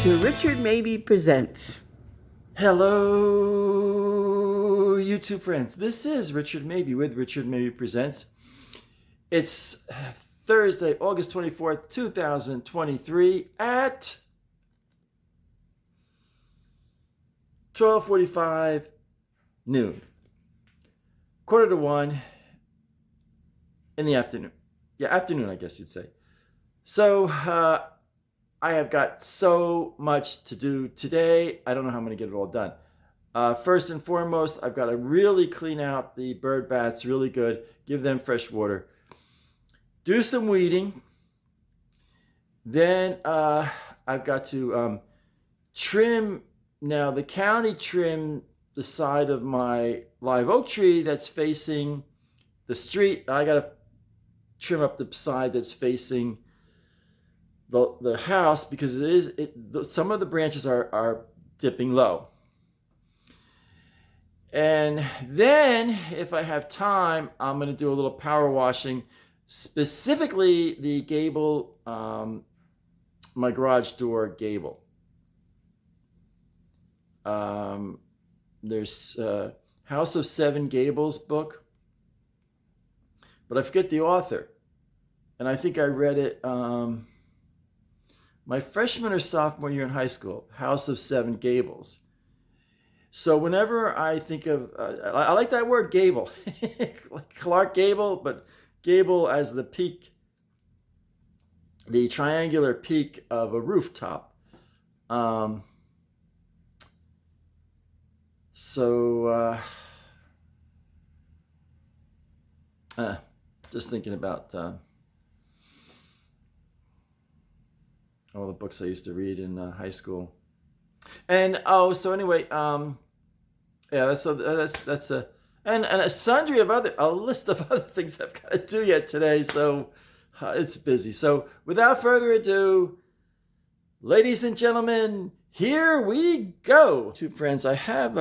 to Richard Mabey Presents. Hello, YouTube friends. This is Richard Mabey with Richard Mabey Presents. It's Thursday, August 24th, 2023 at 12:45 noon. 12:45 in the afternoon. Yeah, afternoon, I guess you'd say. So, I have got so much to do today. I don't know how I'm going to get it all done. First and foremost, I've got to really clean out the bird baths really good. Give them fresh water. Do some weeding. Then I've got to trim. Now, the county trimmed the side of my live oak tree that's facing the street. I got to trim up the side that's facing the house because some of the branches are dipping low. And then if I have time, I'm going to do a little power washing, specifically the gable, my garage door gable. There's House of Seven Gables book, but I forget the author. And I think I read it my freshman or sophomore year in high school, House of Seven Gables. So whenever I think of, I like that word gable, like Clark Gable, but gable as the peak, the triangular peak of a rooftop. Just thinking about all the books I used to read in high school. And so anyway, yeah, that's a a sundry of a list of other things I've got to do yet today. So it's busy. So without further ado, ladies and gentlemen, here we go. Two friends, I have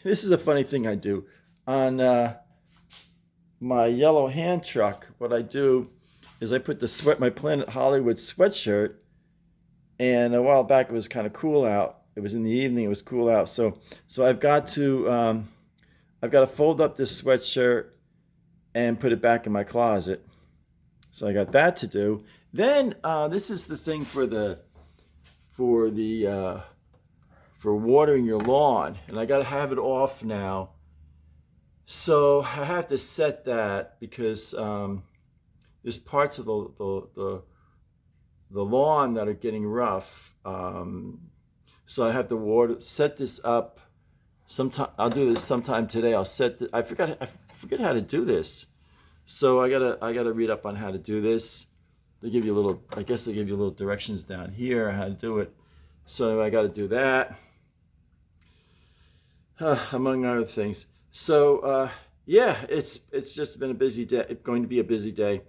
this is a funny thing I do on my yellow hand truck. What I do is I put my Planet Hollywood sweatshirt. And a while back, it was kind of cool out. It was in the evening. It was cool out. So I've got to fold up this sweatshirt and put it back in my closet. So I got that to do. Then this is the thing for watering your lawn, and I got to have it off now. So I have to set that because there's parts of the lawn that are getting rough, so I have to set this up. Sometime I'll do this sometime today. I forget how to do this, so I gotta read up on how to do this. They give you little directions down here on how to do it. So I got to do that, among other things. So yeah, it's just been a busy day. It's going to be a busy day.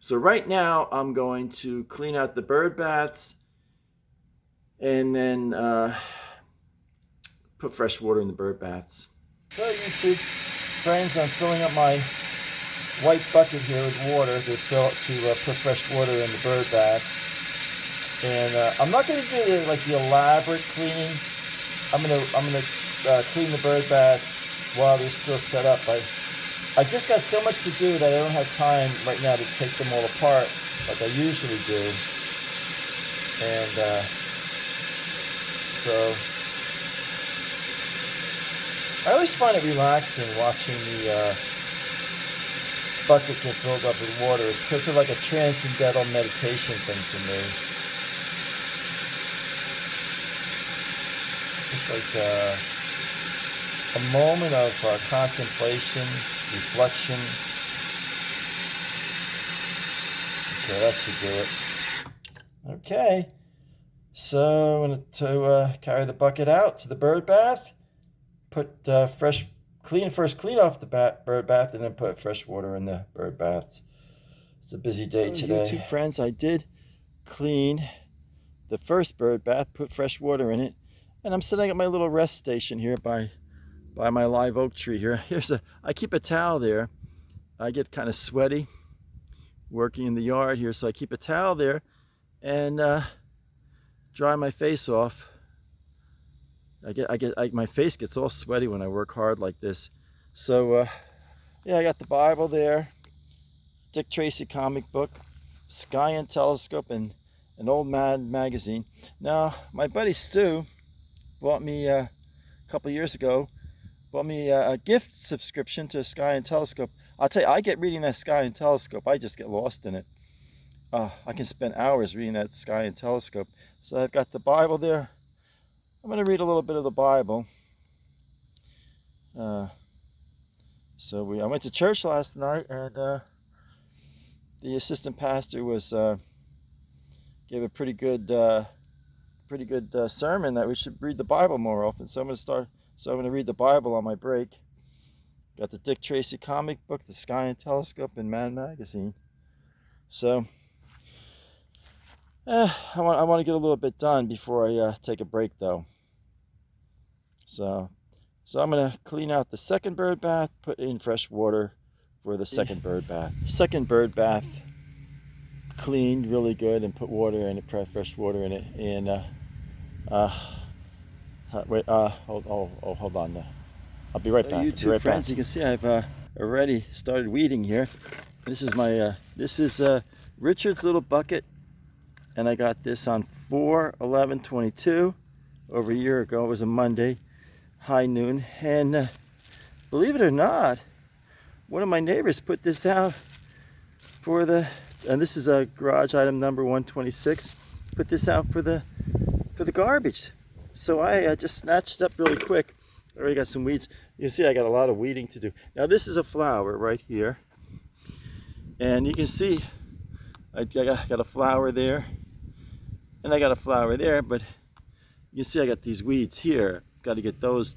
So right now, I'm going to clean out the bird baths and then put fresh water in the bird baths. So YouTube friends, I'm filling up my white bucket here with water to put fresh water in the bird baths. And I'm not going to do the elaborate cleaning. I'm gonna clean the bird baths while they're still set up. I just got so much to do that I don't have time right now to take them all apart like I usually do. And so I always find it relaxing watching the bucket get filled up with water. It's kind of like a transcendental meditation thing for me. Just like a moment of contemplation, reflection. Okay, that should do it. Okay, so I'm going to carry the bucket out to the bird bath, put clean off the bird bath, and then put fresh water in the bird baths. It's a busy day today. YouTube friends, I did clean the first bird bath, put fresh water in it, and I'm setting up my little rest station here by my live oak tree here. I keep a towel there. I get kind of sweaty working in the yard here, so I keep a towel there and dry my face off. My face gets all sweaty when I work hard like this. So yeah, I got the Bible there, Dick Tracy comic book, Sky and Telescope, and an old magazine. Now, my buddy Stu bought me a couple years ago, bought me a gift subscription to Sky and Telescope. I'll tell you, I get reading that Sky and Telescope, I just get lost in it. I can spend hours reading that Sky and Telescope. So I've got the Bible there. I'm going to read a little bit of the Bible. I went to church last night, and the assistant pastor gave a pretty good sermon that we should read the Bible more often. So I'm going to read the Bible on my break. Got the Dick Tracy comic book, the Sky and Telescope, and Man magazine. So I want to get a little bit done before I take a break, though. So I'm going to clean out the second bird bath, put in fresh water for the second bird bath. Second bird bath cleaned really good and put water in it, fresh water in it. And hold on. I'll be right back. YouTube friends, you can see I've already started weeding here. This is Richard's little bucket, and I got this on 4/11/22 over a year ago. It was a Monday, high noon, and believe it or not, one of my neighbors put this out and this is a garage item number 126. Put this out for the garbage. So I just snatched it up really quick. I already got some weeds. You can see I got a lot of weeding to do. Now this is a flower right here, and you can see I got a flower there, and I got a flower there, but you can see I got these weeds here. Got to get those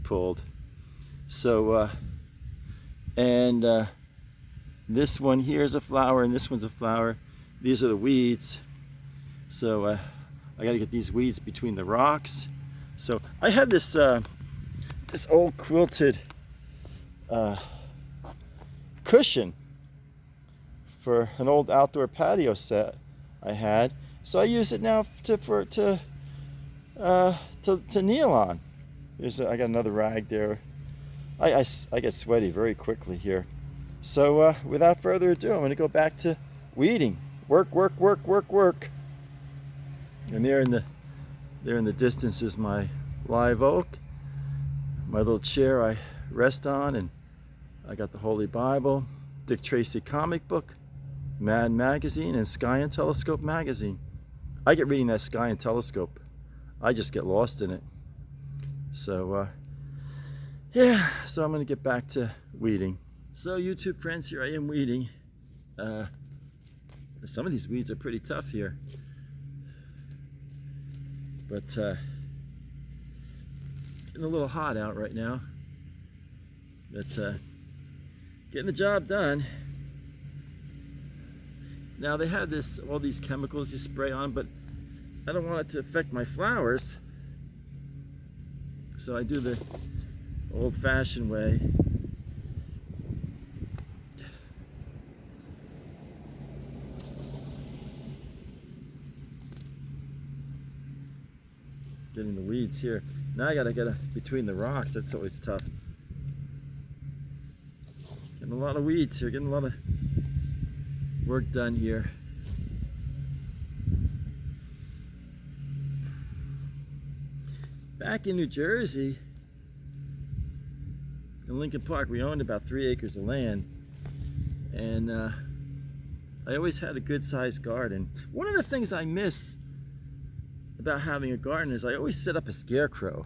pulled. So this one here is a flower, and this one's a flower. These are the weeds. So I got to get these weeds between the rocks. So I have this this old quilted cushion for an old outdoor patio set I had. So I use it now to kneel on. I got another rag there. I get sweaty very quickly here. So without further ado, I'm going to go back to weeding. Work. And there in the distance is my live oak, my little chair I rest on, and I got the Holy Bible, Dick Tracy comic book, Mad magazine, and Sky and Telescope magazine. I get reading that Sky and Telescope. I just get lost in it. So yeah, so I'm going to get back to weeding. So YouTube friends, here I am weeding. Some of these weeds are pretty tough here. But getting a little hot out right now. But getting the job done. Now they have all these chemicals you spray on, but I don't want it to affect my flowers. So I do the old-fashioned way. Getting the weeds here. Now I gotta get between the rocks. That's always tough. Getting a lot of weeds here. Getting a lot of work done here. Back in New Jersey, in Lincoln Park, we owned about 3 acres of land, and I always had a good-sized garden. One of the things I miss about having a garden is I always set up a scarecrow,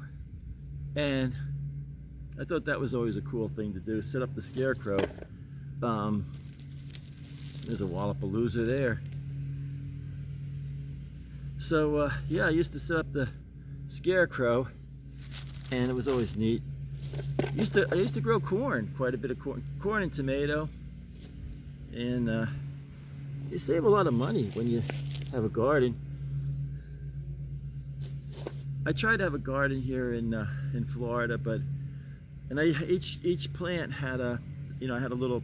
and I thought that was always a cool thing to do, set up the scarecrow. There's a Wallapalooza there. So yeah, I used to set up the scarecrow, and it was always neat. I used to grow corn, quite a bit of corn and tomato, and you save a lot of money when you have a garden. I tried to have a garden here in Florida, and each plant had I had a little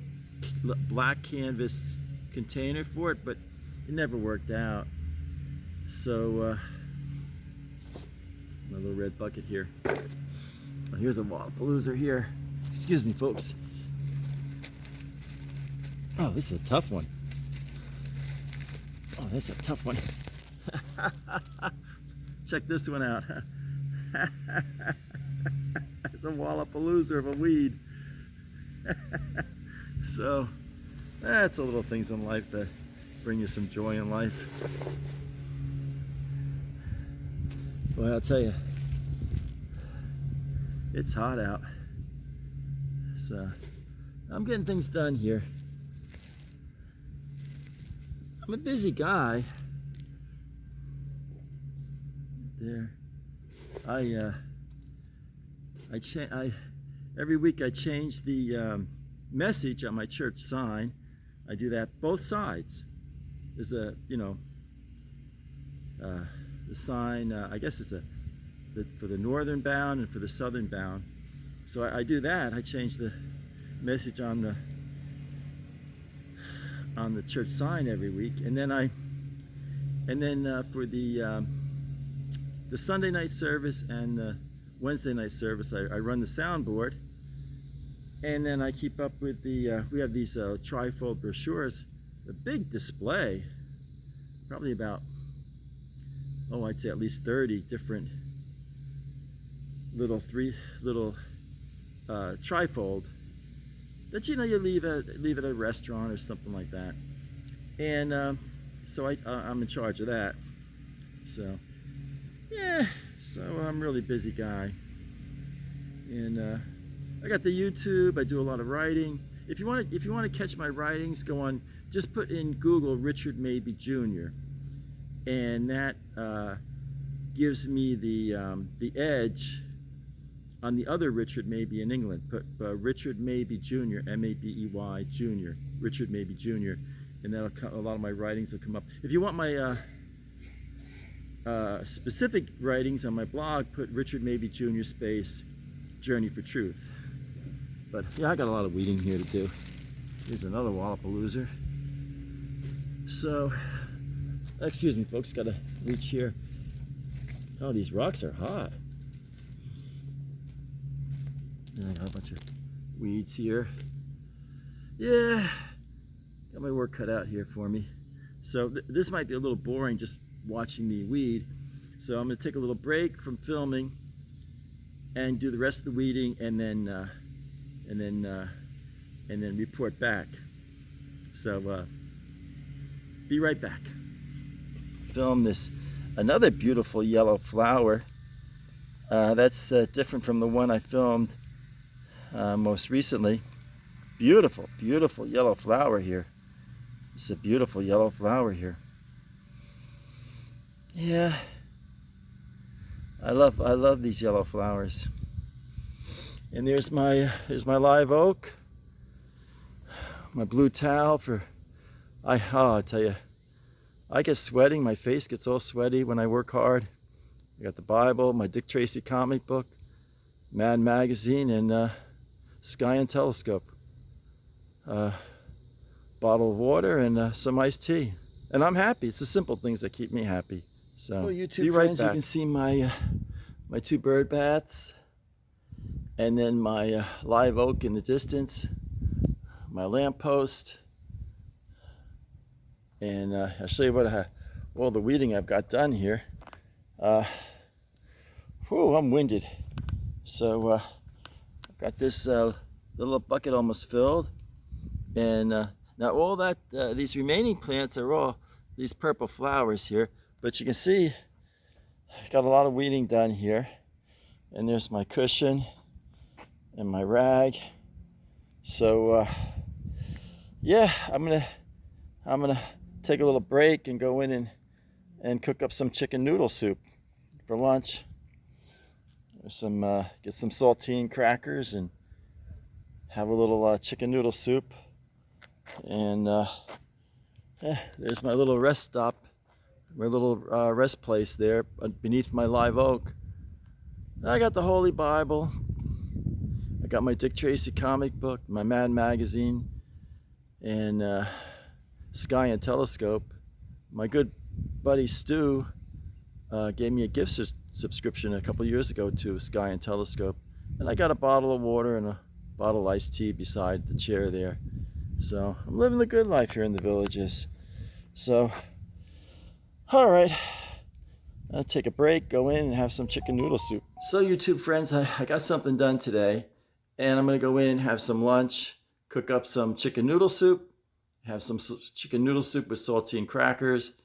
black canvas container for it, but it never worked out. So red bucket here. Oh, here's a Wallapalooza here. Excuse me, folks. Oh, this is a tough one. Oh, that's a tough one. Check this one out. It's a Wallapalooza of a weed. So, that's the little things in life that bring you some joy in life. Well, I'll tell you, it's hot out. So, I'm getting things done here. I'm a busy guy. There, every week I change the message on my church sign. I do that both sides. There's a, the sign. I guess it's for the northern bound and for the southern bound. So I do that. I change the message on the church sign every week, and then for the Sunday night service and the Wednesday night service, I run the soundboard, and then I keep up with we have these trifold brochures, a big display, probably about, I'd say at least 30 different little trifold that you leave at a restaurant or something like that, and so I'm in charge of that. So yeah, so I'm a really busy guy, and I got the YouTube. I do a lot of writing. If you want to catch my writings, go on. Just put in Google Richard Mabey Jr. and that gives me the edge on the other Richard Mabey in England. Put Richard Mabey Jr. M-A-B-E-Y Jr. Richard Mabey Jr. and a lot of my writings will come up. If you want my specific writings on my blog, put Richard Mabey Jr. space Journey for Truth. But yeah, I got a lot of weeding here to do. Here's another Wallapalooza. So, excuse me, folks, gotta reach here. Oh, these rocks are hot. And I got a bunch of weeds here. Yeah, got my work cut out here for me. So this might be a little boring just watching me weed. So I'm gonna take a little break from filming and do the rest of the weeding, and then report back. So be right back. Film this another beautiful yellow flower. That's different from the one I filmed most recently. Beautiful, beautiful yellow flower here. It's a beautiful yellow flower here. Yeah, I love these yellow flowers. And there's my live oak. My blue towel I tell you, I get sweating. My face gets all sweaty when I work hard. I got the Bible, my Dick Tracy comic book, Mad magazine, and Sky and Telescope. Bottle of water and some iced tea, and I'm happy. It's the simple things that keep me happy. So, YouTube be right friends, back. You can see my two bird baths, and then my live oak in the distance, my lamppost, and I'll show you all the weeding I've got done here. I'm winded. So I've got this little bucket almost filled, and now all that these remaining plants are all these purple flowers here, but you can see I got a lot of weeding done here, and there's my cushion and my rag. So yeah, I'm gonna take a little break and go in and cook up some chicken noodle soup for lunch. There's get some saltine crackers and have a little chicken noodle soup. And there's my little rest stop, my little rest place there beneath my live oak. I got the Holy Bible. I got my Dick Tracy comic book, my Mad magazine, and Sky and Telescope. My good buddy Stu gave me a gift subscription a couple years ago to Sky and Telescope, and I got a bottle of water and a bottle of iced tea beside the chair there. So I'm living the good life here in the Villages. So, all right, I'll take a break, go in and have some chicken noodle soup. So YouTube friends, I got something done today, and I'm gonna go in, have some lunch, cook up some chicken noodle soup, have some chicken noodle soup with saltine crackers,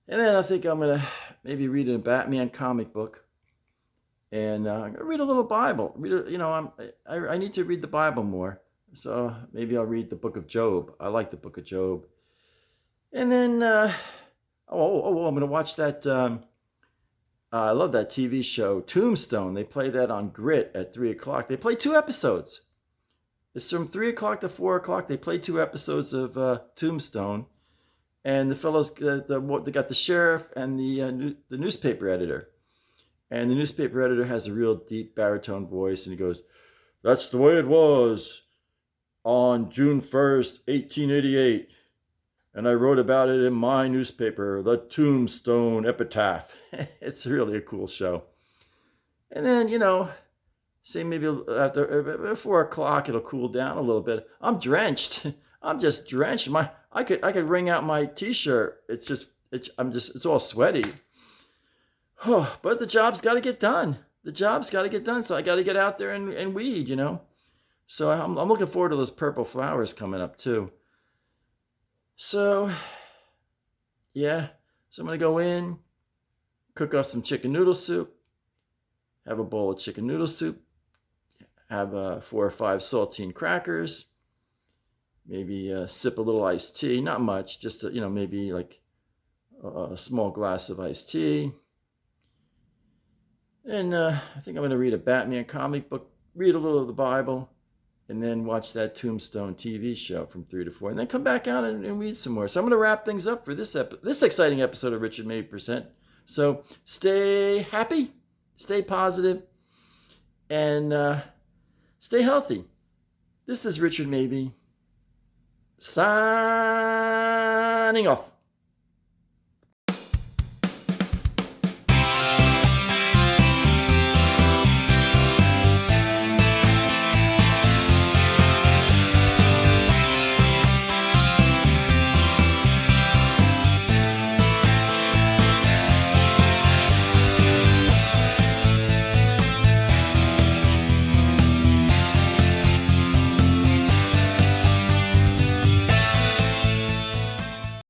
and then I think I'm gonna maybe read a Batman comic book, and I'm gonna read a little Bible. I need to read the Bible more, so maybe I'll read the book of Job. I like the book of Job. And then, I'm going to watch that. I love that TV show, Tombstone. They play that on Grit at 3 o'clock. They play 2 episodes. It's from 3 o'clock to 4 o'clock. They play 2 episodes of Tombstone. And the fellows, they got the sheriff and the newspaper editor. And the newspaper editor has a real deep baritone voice. And he goes, "That's the way it was on June 1st, 1888. And I wrote about it in my newspaper, the Tombstone Epitaph." It's really a cool show. And then, say maybe after 4 o'clock, it'll cool down a little bit. I'm drenched. I'm just drenched. I could wring out my t-shirt. It's all sweaty. But the job's got to get done. So I got to get out there and weed, So I'm looking forward to those purple flowers coming up too. So, yeah. So I'm going to go in, cook up some chicken noodle soup, have a bowl of chicken noodle soup, have 4 or 5 saltine crackers, maybe sip a little iced tea, not much, just, maybe like a small glass of iced tea. And I think I'm going to read a Batman comic book, read a little of the Bible, and then watch that Tombstone TV show from 3 to 4, and then come back out and read some more. So I'm going to wrap things up for this exciting episode of Richard Mabey Present. So stay happy, stay positive, and stay healthy. This is Richard Mabey, signing off.